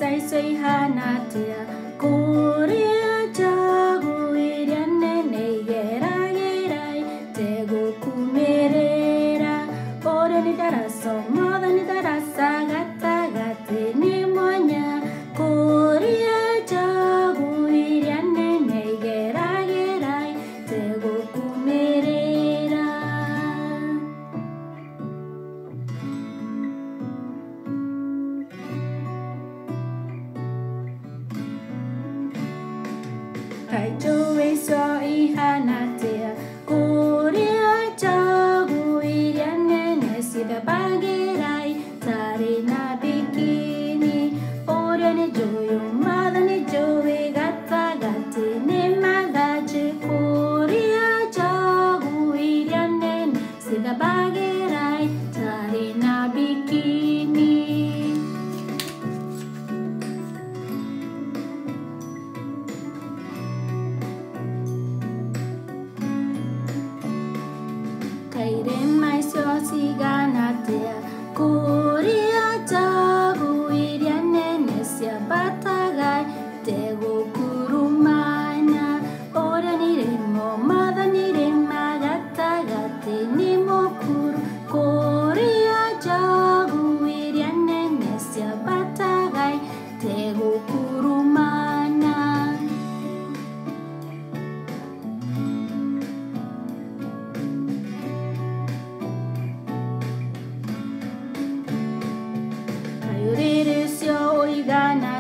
sai sai hana tia Korea jagu iriane nei gera gerai te go kumerera ora ni daraso moda ni darasa gata gate ni monya Korea jagu iriane nei gera gerai te go kumerera Kai joe so I hana tia Korea jagu iriane nei sida bagerai tari na bikini ora ni joyo mada ni joe gata gate ni madache Korea jagu iriane nei sida bagerai tari na bikini Kaire mai so sigana tia Korea jagu iriane nesia batagai te go kurumana ora ni remo mada ni rema gata gate ni mokuru Korea jagu iriane nesia batagai te go kurumana Kayuriru syo igana